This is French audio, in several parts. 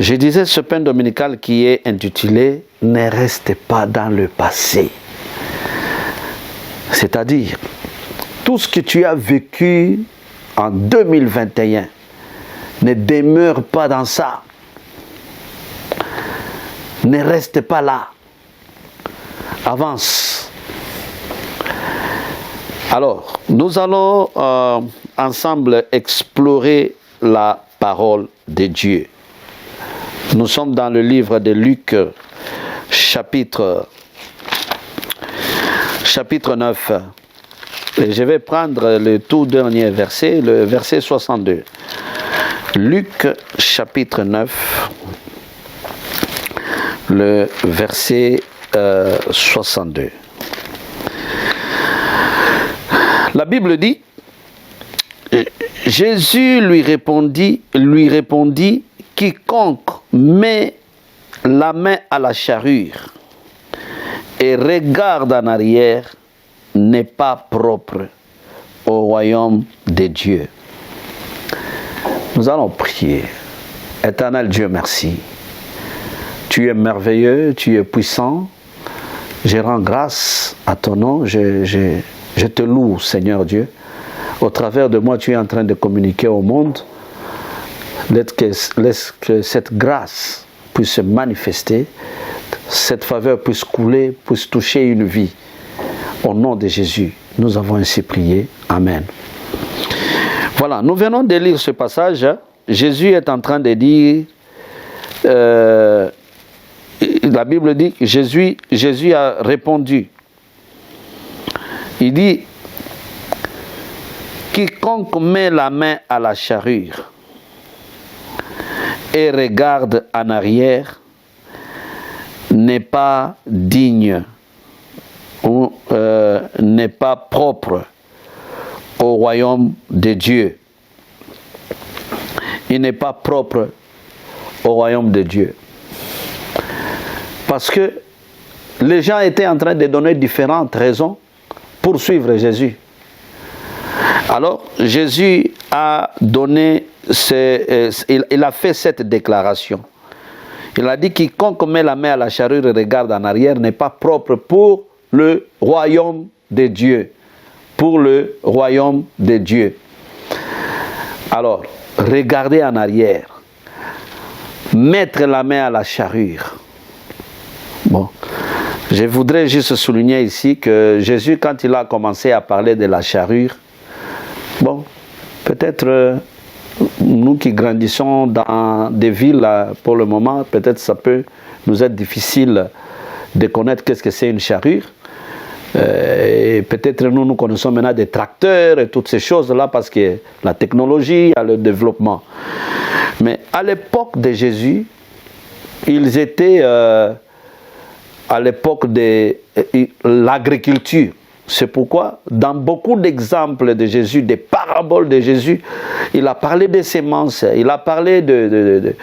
Je disais ce pain dominical qui est intitulé « Ne restez pas dans le passé ». C'est-à-dire, tout ce que tu as vécu en 2021, ne demeure pas dans ça. Ne reste pas là. Avance. Alors, nous allons ensemble explorer la parole de Dieu. Nous sommes dans le livre de Luc, chapitre 9. Et je vais prendre le tout dernier verset, le verset 62. Luc, chapitre 9, le verset 62. La Bible dit, Jésus lui répondit, quiconque met la main à la charrue et regarde en arrière n'est pas propre au royaume de Dieu. Nous allons prier. Éternel Dieu, merci. Tu es merveilleux, tu es puissant. Je rends grâce à ton nom. Je te loue, Seigneur Dieu. Au travers de moi, tu es en train de communiquer au monde. Laisse que cette grâce puisse se manifester, cette faveur puisse couler, puisse toucher une vie. Au nom de Jésus, nous avons ainsi prié. Amen. Voilà, nous venons de lire ce passage. Jésus est en train de dire, la Bible dit, Jésus a répondu. Il dit, quiconque met la main à la charrue et regarde en arrière n'est pas digne ou n'est pas propre au royaume de Dieu. Il n'est pas propre au royaume de Dieu. Parce que les gens étaient en train de donner différentes raisons pour suivre Jésus. Alors, Jésus a donné, il a fait cette déclaration. Il a dit, quiconque met la main à la charrue et regarde en arrière n'est pas propre pour le royaume de Dieu. Pour le royaume de Dieu. Alors, regardez en arrière. Mettre la main à la charrue. Bon. Je voudrais juste souligner ici que Jésus, quand il a commencé à parler de la charrue, bon, peut-être nous qui grandissons dans des villes pour le moment, peut-être ça peut nous être difficile de connaître qu'est-ce que c'est une charrue. Et peut-être nous connaissons maintenant des tracteurs et toutes ces choses-là parce que la technologie a le développement. Mais à l'époque de Jésus, ils étaient à l'époque de l'agriculture. C'est pourquoi, dans beaucoup d'exemples de Jésus, des paraboles de Jésus, il a parlé des semences, il a parlé de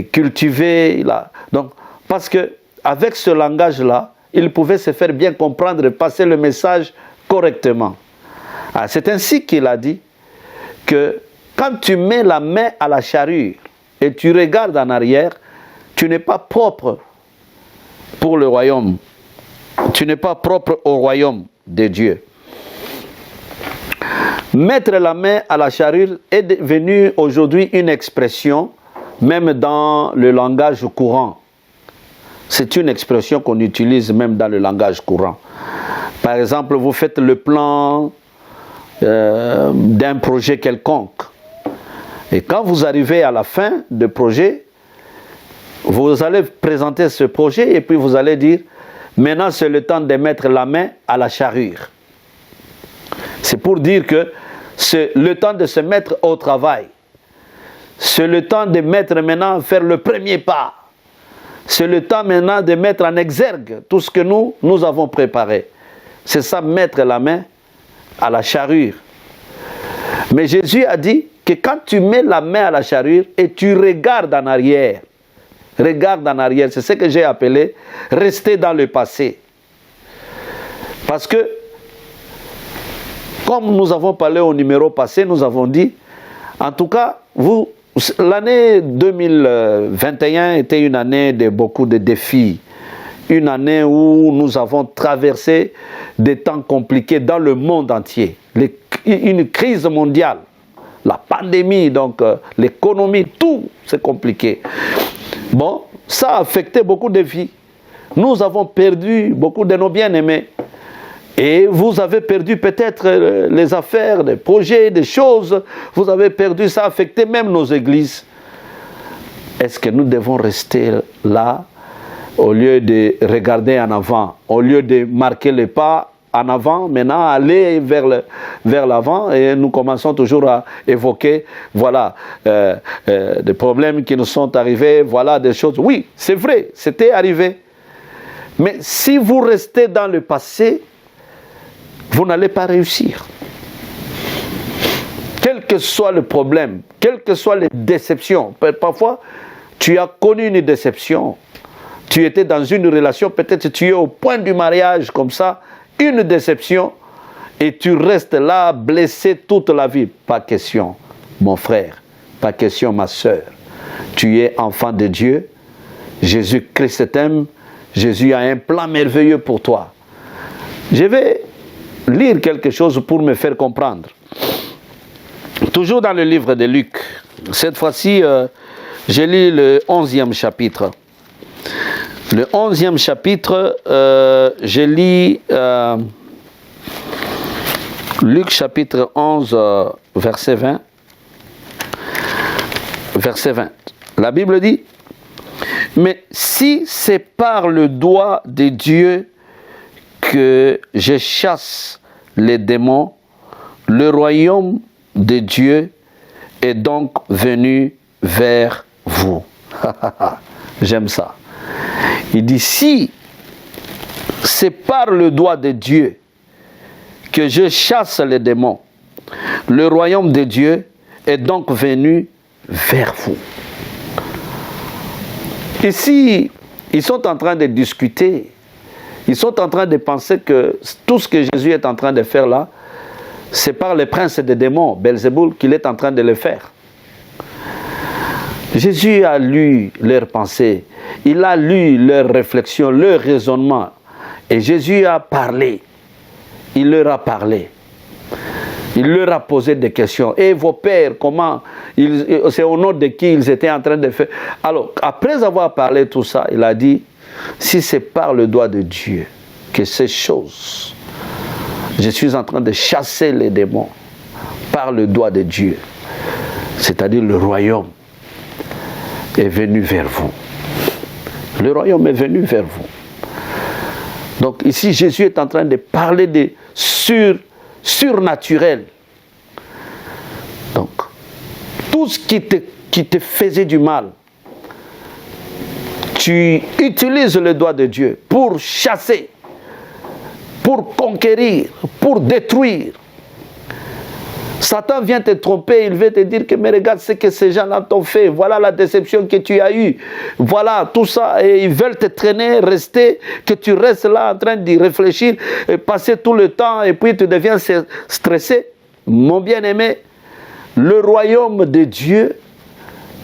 cultiver. Donc, parce que avec ce langage-là, il pouvait se faire bien comprendre et passer le message correctement. C'est ainsi qu'il a dit que quand tu mets la main à la charrue et tu regardes en arrière, tu n'es pas propre pour le royaume. Tu n'es pas propre au royaume de Dieu. Mettre la main à la charrue est devenu aujourd'hui une expression, même dans le langage courant. C'est une expression qu'on utilise même dans le langage courant. Par exemple, vous faites le plan d'un projet quelconque. Et quand vous arrivez à la fin du projet, vous allez présenter ce projet et puis vous allez dire, maintenant c'est le temps de mettre la main à la charrue. C'est pour dire que c'est le temps de se mettre au travail. C'est le temps de mettre maintenant, faire le premier pas. C'est le temps maintenant de mettre en exergue tout ce que nous avons préparé. C'est ça, mettre la main à la charrue. Mais Jésus a dit que quand tu mets la main à la charrue et tu regardes en arrière, c'est ce que j'ai appelé rester dans le passé. Parce que, comme nous avons parlé au numéro passé, nous avons dit, en tout cas, vous l'année 2021 était une année de beaucoup de défis. Une année où nous avons traversé des temps compliqués dans le monde entier. Une crise mondiale, la pandémie, donc l'économie, tout c'est compliqué. Bon, ça a affecté beaucoup de vies. Nous avons perdu beaucoup de nos bien-aimés. Et vous avez perdu peut-être les affaires, des projets, des choses. Vous avez perdu, ça a affecté même nos églises. Est-ce que nous devons rester là au lieu de regarder en avant, au lieu de marquer les pas en avant, maintenant aller vers l'avant, et nous commençons toujours à évoquer, voilà, des problèmes qui nous sont arrivés, voilà des choses. Oui, c'est vrai, c'était arrivé. Mais si vous restez dans le passé, vous n'allez pas réussir. Quel que soit le problème, quelles que soient les déceptions, parfois tu as connu une déception, tu étais dans une relation, peut-être tu es au point du mariage comme ça, une déception, et tu restes là blessé toute la vie. Pas question, mon frère, pas question, ma soeur. Tu es enfant de Dieu, Jésus-Christ t'aime, Jésus a un plan merveilleux pour toi. Je vais lire quelque chose pour me faire comprendre. Toujours dans le livre de Luc, cette fois-ci, je lis le 11e chapitre. Le 11e chapitre, je lis Luc chapitre 11, verset 20. Verset 20. La Bible dit, « Mais si c'est par le doigt de Dieu que je chasse les démons, le royaume de Dieu est donc venu vers vous. » J'aime ça. Il dit, si c'est par le doigt de Dieu que je chasse les démons, le royaume de Dieu est donc venu vers vous. Ici, ils sont en train de discuter, ils sont en train de penser que tout ce que Jésus est en train de faire là, c'est par le prince des démons, Belzéboul, qu'il est en train de le faire. Jésus a lu leurs pensées, il a lu leurs réflexions, leurs raisonnements. Et Jésus a parlé, il leur a parlé. Il leur a posé des questions. Et vos pères, comment, c'est au nom de qui ils étaient en train de faire. Alors, après avoir parlé tout ça, il a dit, si c'est par le doigt de Dieu que ces choses, je suis en train de chasser les démons par le doigt de Dieu, c'est-à-dire le royaume est venu vers vous. Le royaume est venu vers vous. Donc ici, Jésus est en train de parler de surnaturel. Donc, tout ce qui te faisait du mal, tu utilises le doigt de Dieu pour chasser, pour conquérir, pour détruire. Satan vient te tromper, il veut te dire que mais regarde ce que ces gens-là t'ont fait, voilà la déception que tu as eue, voilà tout ça, et ils veulent te traîner, rester, que tu restes là en train d'y réfléchir, et passer tout le temps, et puis tu deviens stressé. Mon bien-aimé, le royaume de Dieu,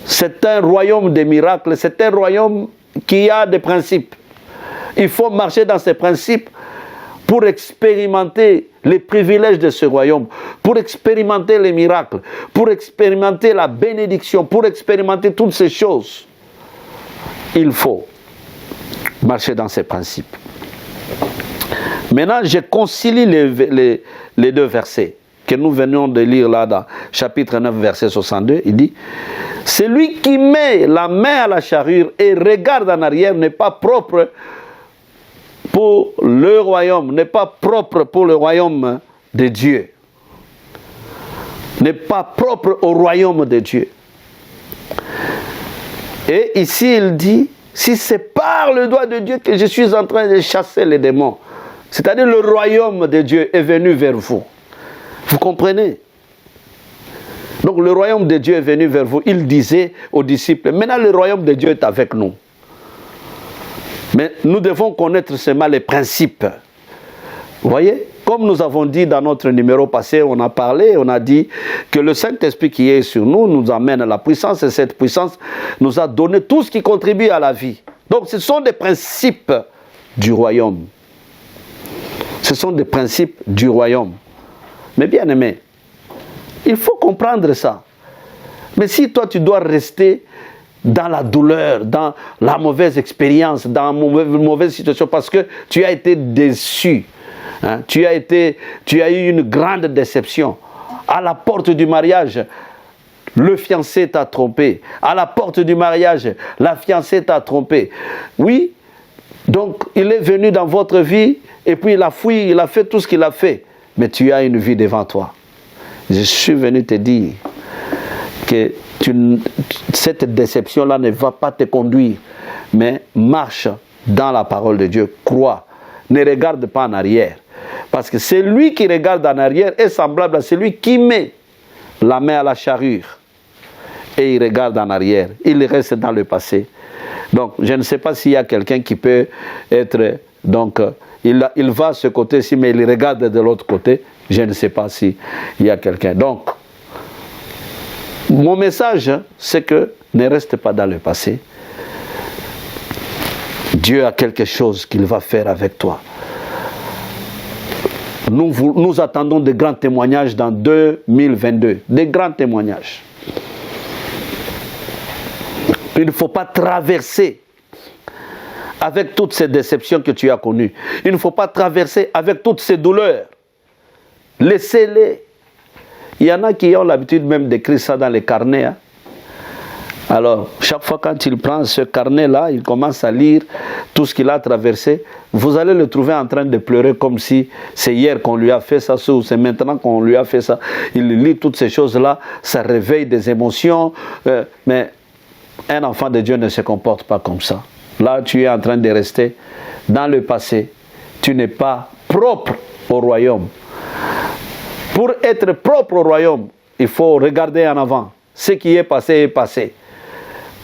c'est un royaume de miracles, c'est un royaume qui a des principes. Il faut marcher dans ces principes pour expérimenter les privilèges de ce royaume, pour expérimenter les miracles, pour expérimenter la bénédiction, pour expérimenter toutes ces choses. Il faut marcher dans ces principes. Maintenant, je concilie les deux versets que nous venons de lire là dans chapitre 9, verset 62. Il dit, « Celui qui met la main à la charrue et regarde en arrière n'est pas propre pour le royaume, n'est pas propre pour le royaume de Dieu. N'est pas propre au royaume de Dieu. » Et ici il dit, si c'est par le doigt de Dieu que je suis en train de chasser les démons, c'est-à-dire le royaume de Dieu est venu vers vous. Vous comprenez? Donc le royaume de Dieu est venu vers vous. Il disait aux disciples, maintenant le royaume de Dieu est avec nous. Mais nous devons connaître seulement les principes. Vous voyez? comme nous avons dit dans notre numéro passé, on a parlé, on a dit que le Saint-Esprit qui est sur nous nous amène à la puissance, et cette puissance nous a donné tout ce qui contribue à la vie. Donc ce sont des principes du royaume. Ce sont des principes du royaume. Mais bien aimé, il faut comprendre ça. Mais si toi tu dois rester dans la douleur, dans la mauvaise expérience, dans une mauvaise situation, parce que tu as été déçu, hein, tu as eu une grande déception. À la porte du mariage, le fiancé t'a trompé. À la porte du mariage, la fiancée t'a trompé. Oui, donc il est venu dans votre vie et puis il a fui, il a fait tout ce qu'il a fait. Mais tu as une vie devant toi. Je suis venu te dire que cette déception-là ne va pas te conduire, mais marche dans la parole de Dieu, crois, ne regarde pas en arrière. Parce que celui qui regarde en arrière est semblable à celui qui met la main à la charrue et il regarde en arrière, il reste dans le passé. Donc, je ne sais pas s'il y a quelqu'un qui peut être, donc, il va à ce côté-ci, mais il regarde de l'autre côté. Je ne sais pas s'il y a quelqu'un. Donc, mon message, c'est que ne reste pas dans le passé. Dieu a quelque chose qu'il va faire avec toi. Nous attendons de grands témoignages dans 2022. Des grands témoignages. Il ne faut pas traverser avec toutes ces déceptions que tu as connues. Il ne faut pas traverser avec toutes ces douleurs. Laissez-les. Il y en a qui ont l'habitude même d'écrire ça dans les carnets. Hein. Alors, chaque fois quand il prend ce carnet-là, il commence à lire tout ce qu'il a traversé. Vous allez le trouver en train de pleurer comme si c'est hier qu'on lui a fait ça, ou c'est maintenant qu'on lui a fait ça. Il lit toutes ces choses-là, ça réveille des émotions. Mais un enfant de Dieu ne se comporte pas comme ça. Là, tu es en train de rester dans le passé. Tu n'es pas propre au royaume. Pour être propre au royaume, il faut regarder en avant. Ce qui est passé est passé.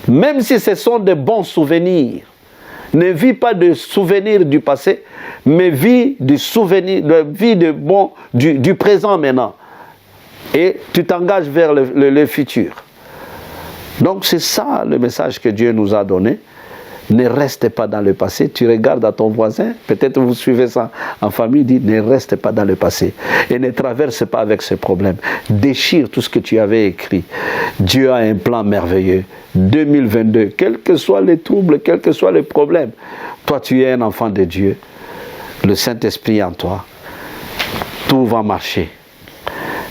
Même si ce sont de bons souvenirs, ne vis pas de souvenirs du passé, mais vis du présent maintenant. Et tu t'engages vers le futur. Donc c'est ça le message que Dieu nous a donné. Ne reste pas dans le passé. Tu regardes à ton voisin, peut-être vous suivez ça en famille, dit ne reste pas dans le passé. Et ne traverse pas avec ce problème. Déchire tout ce que tu avais écrit. Dieu a un plan merveilleux. 2022, quels que soient les troubles, quels que soient les problèmes, toi tu es un enfant de Dieu. Le Saint-Esprit en toi. Tout va marcher.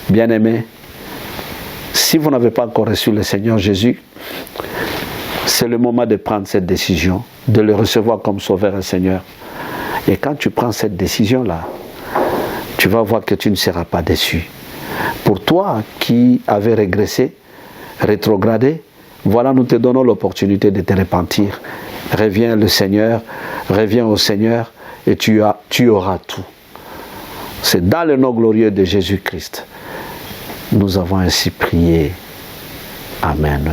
Bien-aimé, si vous n'avez pas encore reçu le Seigneur Jésus, c'est le moment de prendre cette décision, de le recevoir comme Sauveur et Seigneur. Et quand tu prends cette décision-là, tu vas voir que tu ne seras pas déçu. Pour toi qui avais régressé, rétrogradé, voilà, nous te donnons l'opportunité de te repentir. Reviens le Seigneur, reviens au Seigneur et tu auras tout. C'est dans le nom glorieux de Jésus-Christ. Nous avons ainsi prié. Amen.